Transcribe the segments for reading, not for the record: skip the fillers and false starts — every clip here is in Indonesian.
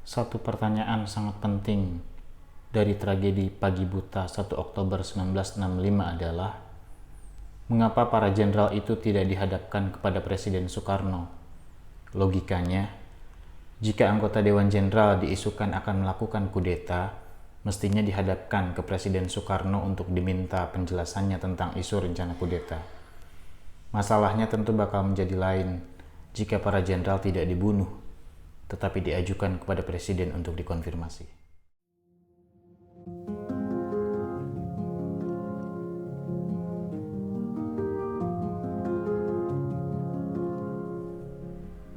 Satu pertanyaan sangat penting dari tragedi Pagi Buta 1 Oktober 1965 adalah mengapa para jenderal itu tidak dihadapkan kepada Presiden Soekarno? Logikanya, jika anggota Dewan Jenderal diisukan akan melakukan kudeta, mestinya dihadapkan ke Presiden Soekarno untuk diminta penjelasannya tentang isu rencana kudeta. Masalahnya tentu bakal menjadi lain jika para jenderal tidak dibunuh, tetapi diajukan kepada Presiden untuk dikonfirmasi.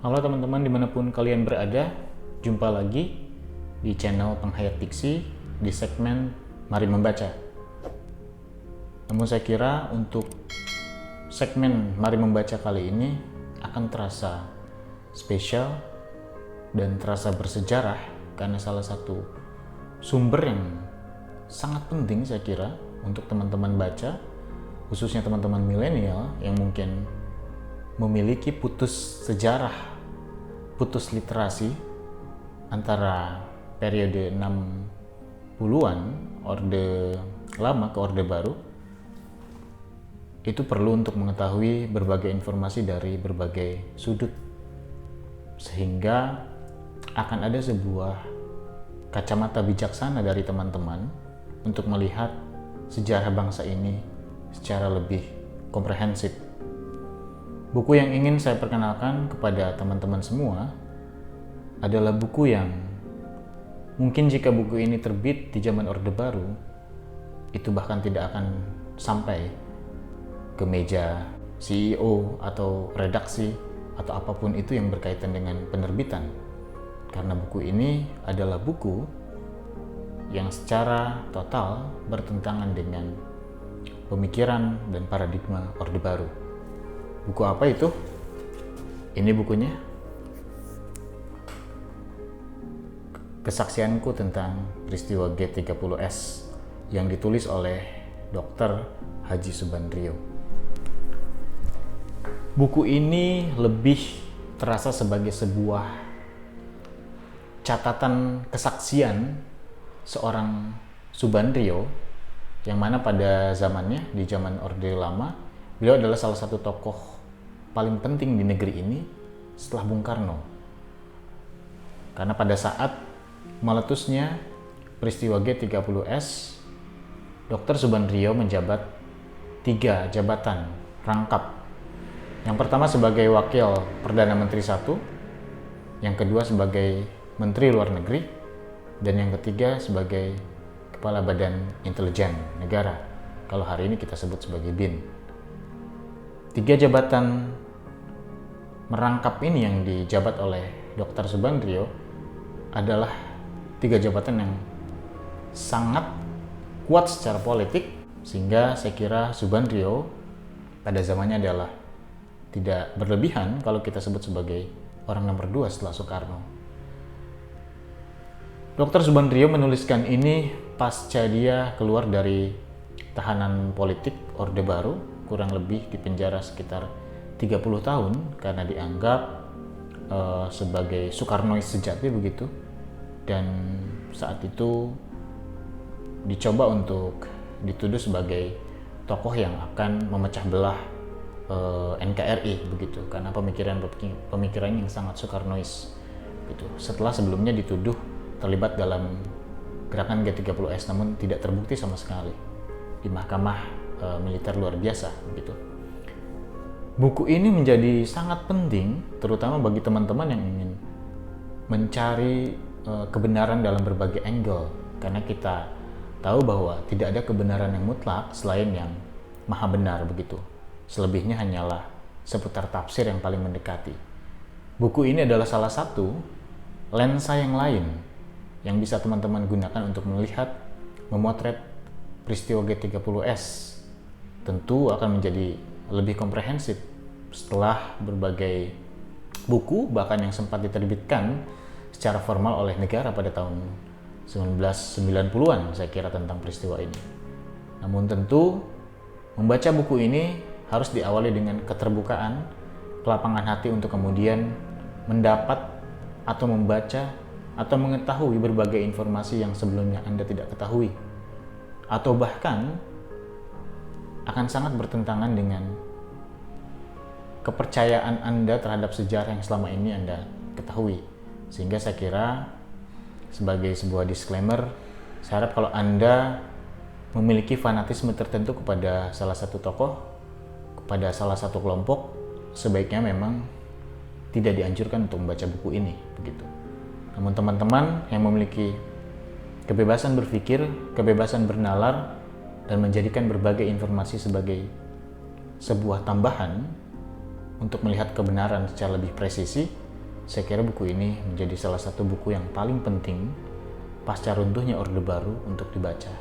Halo teman-teman dimanapun kalian berada, jumpa lagi di channel Penghayat Diksi di segmen Mari Membaca. Namun saya kira untuk segmen Mari Membaca kali ini akan terasa spesial dan terasa bersejarah karena salah satu sumber yang sangat penting saya kira untuk teman-teman baca, khususnya teman-teman milenial yang mungkin memiliki putus sejarah, putus literasi antara periode 60-an, Orde Lama ke Orde Baru. Itu perlu untuk mengetahui berbagai informasi dari berbagai sudut, sehingga akan ada sebuah kacamata bijaksana dari teman-teman untuk melihat sejarah bangsa ini secara lebih komprehensif. Buku yang ingin saya perkenalkan kepada teman-teman semua adalah buku yang mungkin jika buku ini terbit di zaman Orde Baru, itu bahkan tidak akan sampai ke meja CEO atau redaksi atau apapun itu yang berkaitan dengan penerbitan. Karena buku ini adalah buku yang secara total bertentangan dengan pemikiran dan paradigma Orde Baru. Buku apa itu? Ini bukunya. Kesaksianku tentang peristiwa G30S yang ditulis oleh Dr. Haji Subandrio. Buku ini lebih terasa sebagai sebuah catatan kesaksian seorang Subandrio yang mana pada zamannya, di zaman Orde Lama, beliau adalah salah satu tokoh paling penting di negeri ini setelah Bung Karno. Karena pada saat meletusnya peristiwa G30S, Dr. Subandrio menjabat 3 jabatan rangkap. Yang pertama sebagai Wakil Perdana Menteri 1, yang kedua sebagai Menteri Luar Negeri, dan yang ketiga sebagai Kepala Badan Intelijen Negara, kalau hari ini kita sebut sebagai BIN. 3 jabatan merangkap ini yang dijabat oleh Dr. Subandrio adalah 3 jabatan yang sangat kuat secara politik, sehingga saya kira Subandrio pada zamannya adalah tidak berlebihan kalau kita sebut sebagai orang nomor 2 setelah Soekarno. Dr. Subandrio menuliskan ini pasca dia keluar dari tahanan politik Orde Baru, kurang lebih di penjara sekitar 30 tahun karena dianggap sebagai Soekarnois sejati begitu, dan saat itu dicoba untuk dituduh sebagai tokoh yang akan memecah belah NKRI begitu, karena pemikirannya yang sangat Soekarnois gitu. Setelah sebelumnya dituduh terlibat dalam gerakan G30S, namun tidak terbukti sama sekali di mahkamah militer luar biasa begitu. Buku ini menjadi sangat penting terutama bagi teman-teman yang ingin mencari kebenaran dalam berbagai angle, karena kita tahu bahwa tidak ada kebenaran yang mutlak selain yang maha benar begitu. Selebihnya hanyalah seputar tafsir yang paling mendekati. Buku ini adalah salah satu lensa yang lain yang bisa teman-teman gunakan untuk melihat, memotret peristiwa G30S. Tentu akan menjadi lebih komprehensif setelah berbagai buku bahkan yang sempat diterbitkan secara formal oleh negara pada tahun 1990-an saya kira tentang peristiwa ini. Namun tentu membaca buku ini harus diawali dengan keterbukaan, kelapangan hati untuk kemudian mendapat atau membaca atau mengetahui berbagai informasi yang sebelumnya Anda tidak ketahui, atau bahkan akan sangat bertentangan dengan kepercayaan Anda terhadap sejarah yang selama ini Anda ketahui. Sehingga saya kira sebagai sebuah disclaimer, saya harap kalau Anda memiliki fanatisme tertentu kepada salah satu tokoh, kepada salah satu kelompok, sebaiknya memang tidak dianjurkan untuk membaca buku ini, begitu. Namun teman-teman yang memiliki kebebasan berpikir, kebebasan bernalar, dan menjadikan berbagai informasi sebagai sebuah tambahan untuk melihat kebenaran secara lebih presisi, saya kira buku ini menjadi salah satu buku yang paling penting pasca runtuhnya Orde Baru untuk dibaca.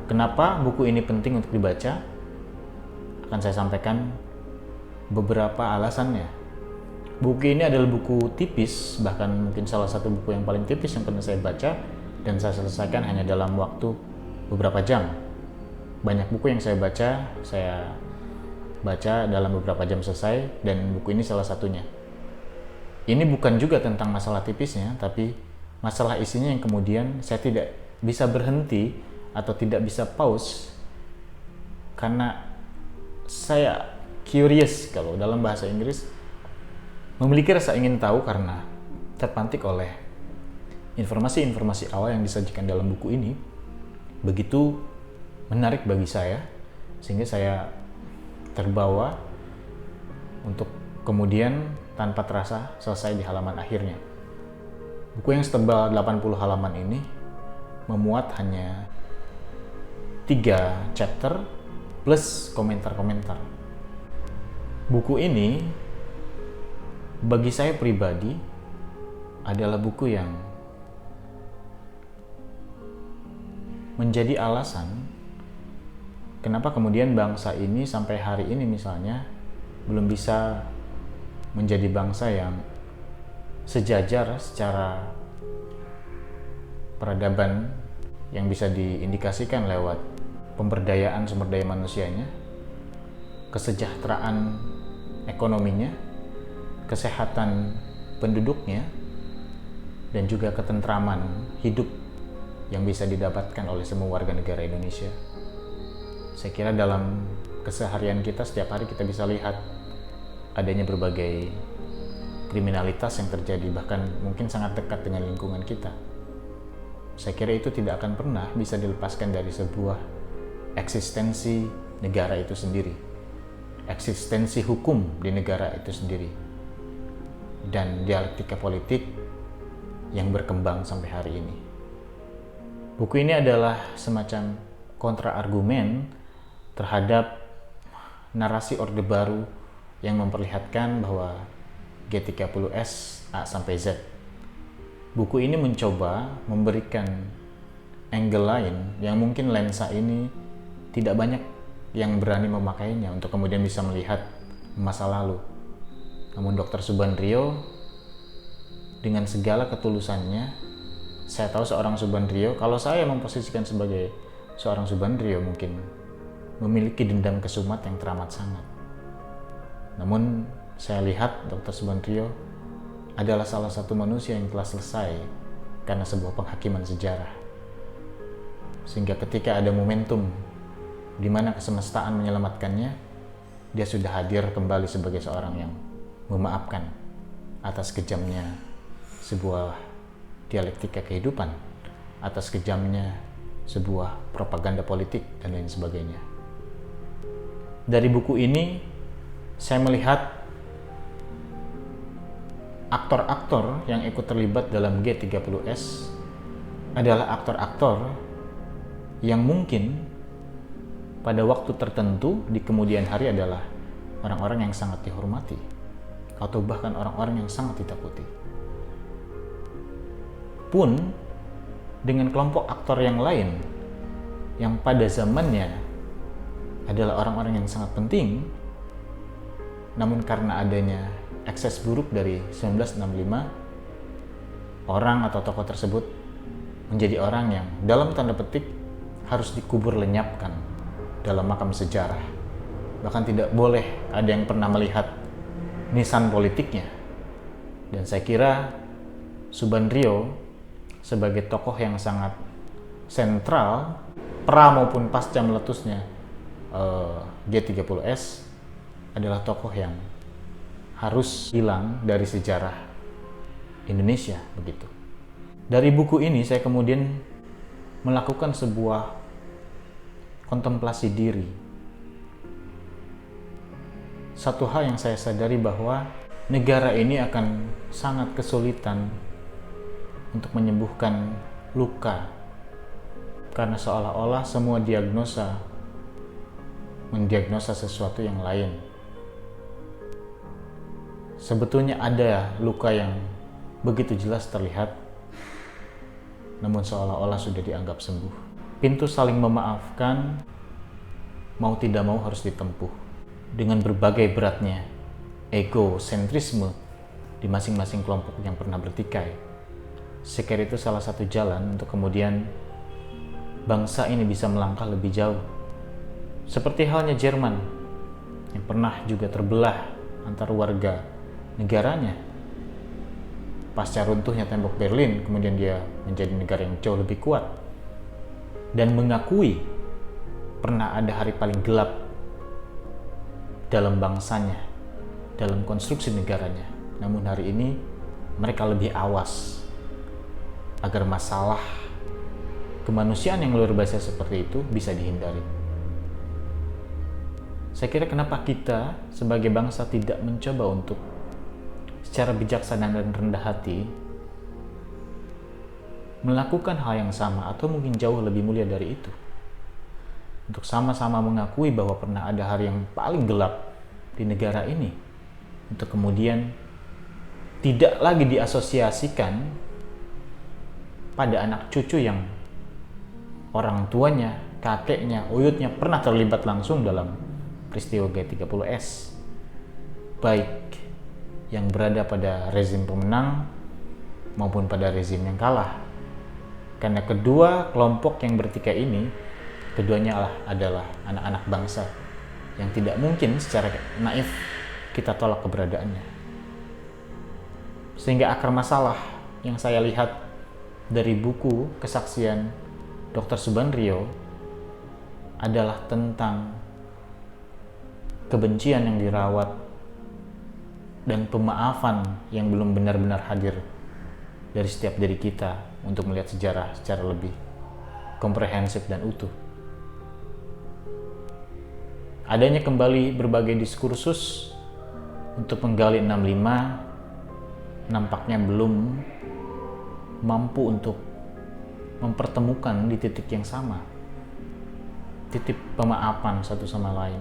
Kenapa buku ini penting untuk dibaca? Akan saya sampaikan beberapa alasannya. Buku ini adalah buku tipis, bahkan mungkin salah satu buku yang paling tipis yang pernah saya baca, dan saya selesaikan hanya dalam waktu beberapa jam. Banyak buku yang saya baca dalam beberapa jam selesai, dan buku ini salah satunya. Ini bukan juga tentang masalah tipisnya, tapi masalah isinya yang kemudian saya tidak bisa berhenti atau tidak bisa pause karena saya curious, kalau dalam bahasa Inggris, memiliki rasa ingin tahu karena terpantik oleh informasi-informasi awal yang disajikan dalam buku ini begitu menarik bagi saya, sehingga saya terbawa untuk kemudian tanpa terasa selesai di halaman akhirnya. Buku yang setebal 80 halaman ini memuat hanya 3 chapter plus komentar-komentar. Buku ini bagi saya pribadi adalah buku yang menjadi alasan kenapa kemudian bangsa ini sampai hari ini misalnya belum bisa menjadi bangsa yang sejajar secara peradaban yang bisa diindikasikan lewat pemberdayaan sumber daya manusianya, kesejahteraan ekonominya, kesehatan penduduknya, dan juga ketentraman hidup yang bisa didapatkan oleh semua warga negara Indonesia. Saya kira dalam keseharian kita setiap hari kita bisa lihat adanya berbagai kriminalitas yang terjadi, bahkan mungkin sangat dekat dengan lingkungan kita. Saya kira itu tidak akan pernah bisa dilepaskan dari sebuah eksistensi negara itu sendiri, eksistensi hukum di negara itu sendiri, dan dialektika politik yang berkembang sampai hari ini. Buku ini adalah semacam kontra-argumen terhadap narasi Orde Baru yang memperlihatkan bahwa G30S A sampai Z. Buku ini mencoba memberikan angle lain yang mungkin lensa ini tidak banyak yang berani memakainya untuk kemudian bisa melihat masa lalu. Namun Dr. Subandrio dengan segala ketulusannya, saya tahu seorang Subandrio, kalau saya memposisikan sebagai seorang Subandrio mungkin memiliki dendam kesumat yang teramat sangat. Namun saya lihat Dr. Subandrio adalah salah satu manusia yang telah selesai karena sebuah penghakiman sejarah. Sehingga ketika ada momentum di mana kesemestaan menyelamatkannya, dia sudah hadir kembali sebagai seorang yang memaafkan atas kejamnya sebuah dialektika kehidupan, atas kejamnya sebuah propaganda politik, dan lain sebagainya. Dari buku ini, saya melihat aktor-aktor yang ikut terlibat dalam G30S adalah aktor-aktor yang mungkin pada waktu tertentu di kemudian hari adalah orang-orang yang sangat dihormati atau bahkan orang-orang yang sangat ditakuti. Pun dengan kelompok aktor yang lain yang pada zamannya adalah orang-orang yang sangat penting, namun karena adanya ekses buruk dari 1965, orang atau tokoh tersebut menjadi orang yang dalam tanda petik harus dikubur lenyapkan dalam makam sejarah. Bahkan tidak boleh ada yang pernah melihat nisan politiknya. Dan saya kira Subandrio sebagai tokoh yang sangat sentral pra maupun pasca meletusnya G30S adalah tokoh yang harus hilang dari sejarah Indonesia begitu. Dari buku ini saya kemudian melakukan sebuah kontemplasi diri. Satu hal yang saya sadari bahwa negara ini akan sangat kesulitan untuk menyembuhkan luka karena seolah-olah semua diagnosa mendiagnosa sesuatu yang lain. Sebetulnya ada luka yang begitu jelas terlihat, namun seolah-olah sudah dianggap sembuh. Pintu saling memaafkan mau tidak mau harus ditempuh dengan berbagai beratnya egosentrisme di masing-masing kelompok yang pernah bertikai. Saya kira itu salah satu jalan untuk kemudian bangsa ini bisa melangkah lebih jauh. Seperti halnya Jerman yang pernah juga terbelah antar warga negaranya. Pasca runtuhnya tembok Berlin, kemudian dia menjadi negara yang jauh lebih kuat dan mengakui pernah ada hari paling gelap dalam bangsanya, dalam konstruksi negaranya. Namun hari ini mereka lebih awas agar masalah kemanusiaan yang luar biasa seperti itu bisa dihindari. Saya kira kenapa kita sebagai bangsa tidak mencoba untuk secara bijaksana dan rendah hati melakukan hal yang sama atau mungkin jauh lebih mulia dari itu, untuk sama-sama mengakui bahwa pernah ada hari yang paling gelap di negara ini, untuk kemudian tidak lagi diasosiasikan pada anak cucu yang orang tuanya, kakeknya, uyutnya pernah terlibat langsung dalam peristiwa G30S, baik yang berada pada rezim pemenang maupun pada rezim yang kalah. Karena kedua kelompok yang bertikai ini, keduanya adalah anak-anak bangsa yang tidak mungkin secara naif kita tolak keberadaannya. Sehingga akar masalah yang saya lihat dari buku kesaksian Dr. Subandrio adalah tentang kebencian yang dirawat dan pemaafan yang belum benar-benar hadir dari setiap diri kita untuk melihat sejarah secara lebih komprehensif dan utuh. Adanya kembali berbagai diskursus untuk menggali 65 nampaknya belum mampu untuk mempertemukan di titik yang sama, titik pemaafan satu sama lain,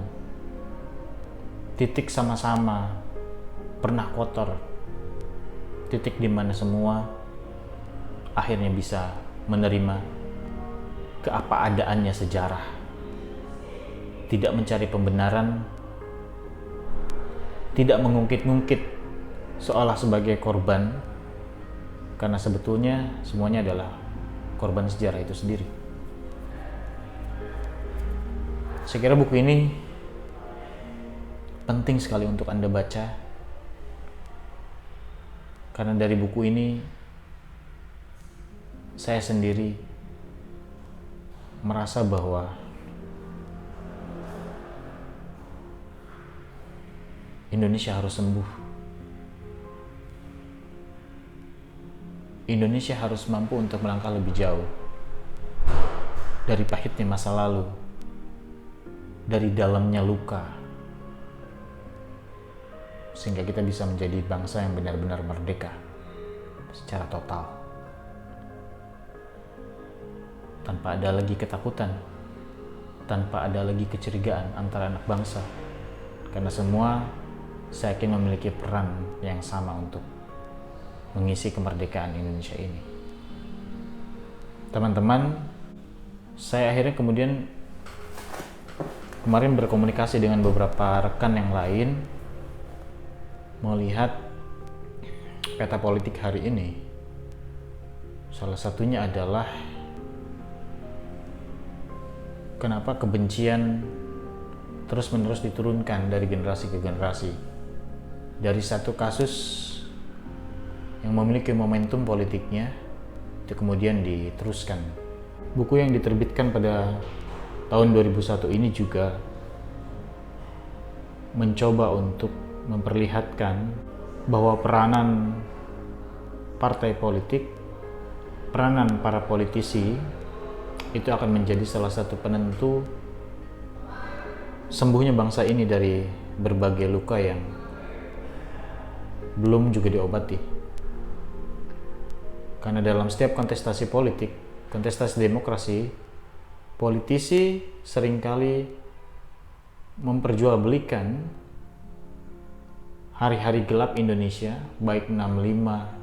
titik sama-sama pernah kotor, titik di mana semua akhirnya bisa menerima keapa-adaannya sejarah, tidak mencari pembenaran, tidak mengungkit-ungkit seolah sebagai korban, karena sebetulnya semuanya adalah korban sejarah itu sendiri. Saya kira buku ini penting sekali untuk Anda baca, karena dari buku ini saya sendiri merasa bahwa Indonesia harus sembuh. Indonesia harus mampu untuk melangkah lebih jauh dari pahitnya masa lalu, dari dalamnya luka, sehingga kita bisa menjadi bangsa yang benar-benar merdeka secara total, tanpa ada lagi ketakutan, tanpa ada lagi kecurigaan antara anak bangsa, karena semua saya yakin memiliki peran yang sama untuk mengisi kemerdekaan Indonesia ini. Teman-teman, saya akhirnya kemudian kemarin berkomunikasi dengan beberapa rekan yang lain, melihat peta politik hari ini. Salah satunya adalah kenapa kebencian terus-menerus diturunkan dari generasi ke generasi. Dari satu kasus yang memiliki momentum politiknya itu kemudian diteruskan. Buku yang diterbitkan pada tahun 2001 ini juga mencoba untuk memperlihatkan bahwa peranan partai politik, peranan para politisi itu akan menjadi salah satu penentu sembuhnya bangsa ini dari berbagai luka yang belum juga diobati. Karena dalam setiap kontestasi politik, kontestasi demokrasi, politisi seringkali memperjualbelikan hari-hari gelap Indonesia, baik 65,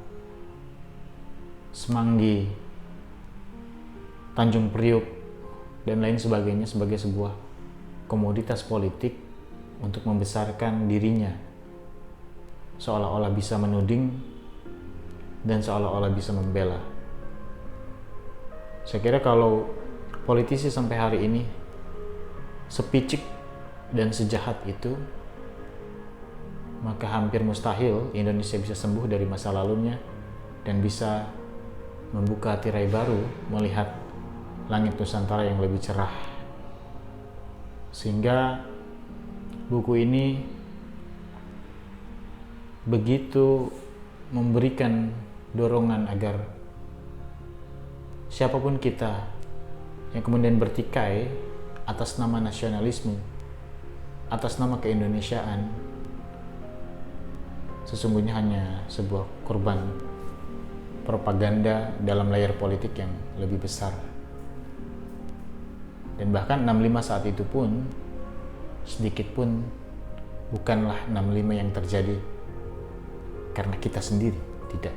Semanggi, Tanjung Priuk, dan lain sebagainya sebagai sebuah komoditas politik untuk membesarkan dirinya, seolah-olah bisa menuding dan seolah-olah bisa membela. Saya kira kalau politisi sampai hari ini sepicik dan sejahat itu, maka hampir mustahil Indonesia bisa sembuh dari masa lalunya dan bisa membuka tirai baru melihat langit Nusantara yang lebih cerah. Sehingga buku ini begitu memberikan dorongan agar siapapun kita yang kemudian bertikai atas nama nasionalisme, atas nama keindonesiaan, sesungguhnya hanya sebuah korban propaganda dalam layar politik yang lebih besar. Dan bahkan 65 saat itu pun sedikit pun bukanlah 65 yang terjadi karena kita sendiri, tidak.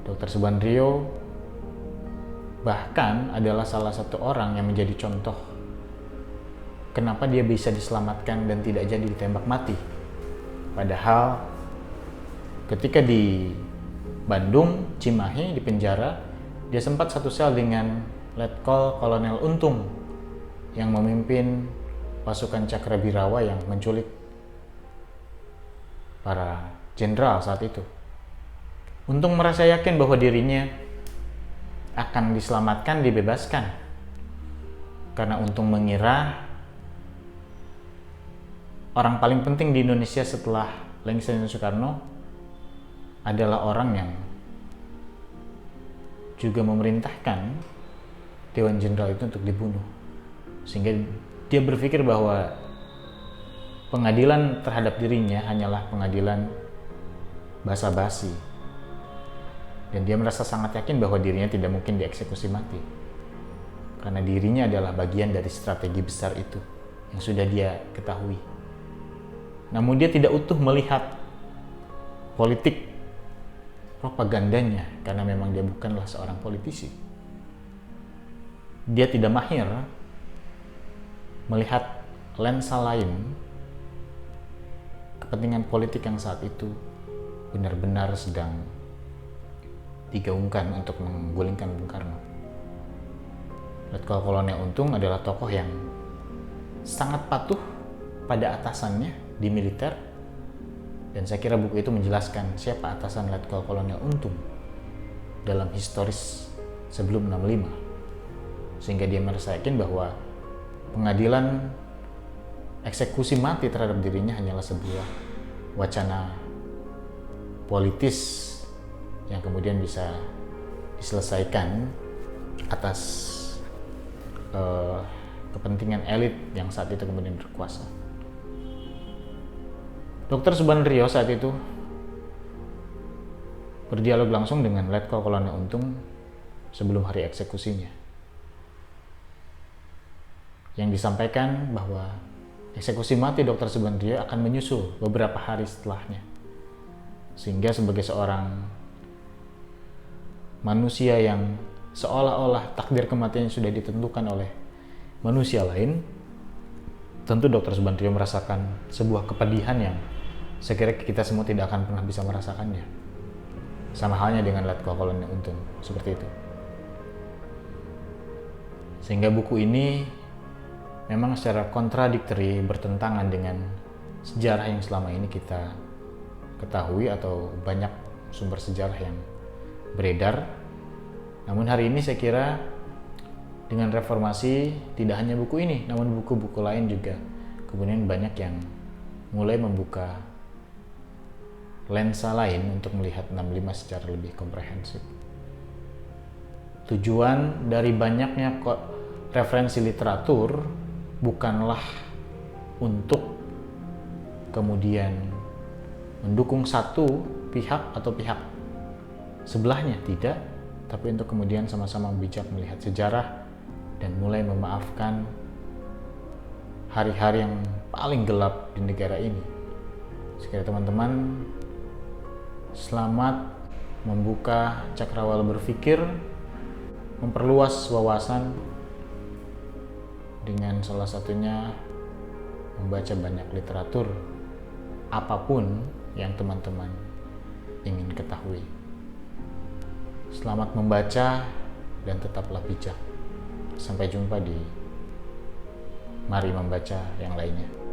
Dr. Subandrio bahkan adalah salah satu orang yang menjadi contoh kenapa dia bisa diselamatkan dan tidak jadi ditembak mati. Padahal ketika di Bandung, Cimahi, di penjara, dia sempat satu sel dengan Letkol Kolonel Untung yang memimpin pasukan Cakrabirawa yang menculik para jenderal saat itu. Untung merasa yakin bahwa dirinya akan diselamatkan, dibebaskan. Karena Untung mengira orang paling penting di Indonesia setelah Lengser Soekarno adalah orang yang juga memerintahkan Dewan Jenderal itu untuk dibunuh. Sehingga dia berpikir bahwa pengadilan terhadap dirinya hanyalah pengadilan basa-basi. Dan dia merasa sangat yakin bahwa dirinya tidak mungkin dieksekusi mati. Karena dirinya adalah bagian dari strategi besar itu yang sudah dia ketahui. Namun dia tidak utuh melihat politik propagandanya karena memang dia bukanlah seorang politisi. Dia tidak mahir melihat lensa lain kepentingan politik yang saat itu benar-benar sedang digaungkan untuk menggulingkan Bung Karno. Letkol Kolonel Untung adalah tokoh yang sangat patuh pada atasannya di militer, dan saya kira buku itu menjelaskan siapa atasan Letkol Kolonel Untung dalam historis sebelum 65, sehingga dia merasa yakin bahwa pengadilan eksekusi mati terhadap dirinya hanyalah sebuah wacana politis yang kemudian bisa diselesaikan atas kepentingan elit yang saat itu kemudian berkuasa. Dr. Subandrio saat itu berdialog langsung dengan Letkol Kolonel Untung sebelum hari eksekusinya, yang disampaikan bahwa eksekusi mati Dr. Subandrio akan menyusul beberapa hari setelahnya. Sehingga sebagai seorang manusia yang seolah-olah takdir kematiannya sudah ditentukan oleh manusia lain, tentu Dr. Subandrio merasakan sebuah kepedihan yang saya kira kita semua tidak akan pernah bisa merasakannya. Sama halnya dengan Letkol Kolonel Untung, seperti itu. Sehingga buku ini memang secara kontradiktori bertentangan dengan sejarah yang selama ini kita ketahui atau banyak sumber sejarah yang beredar. Namun hari ini saya kira dengan reformasi tidak hanya buku ini, namun buku-buku lain juga kemudian banyak yang mulai membuka lensa lain untuk melihat 65 secara lebih komprehensif. Tujuan dari banyaknya referensi literatur bukanlah untuk kemudian mendukung satu pihak atau pihak sebelahnya, tidak, tapi untuk kemudian sama-sama bijak melihat sejarah dan mulai memaafkan hari-hari yang paling gelap di negara ini. Sekali teman-teman, selamat membuka cakrawala berpikir, memperluas wawasan dengan salah satunya membaca banyak literatur apapun yang teman-teman ingin ketahui. Selamat membaca dan tetaplah bijak. Sampai jumpa di Mari Membaca yang lainnya.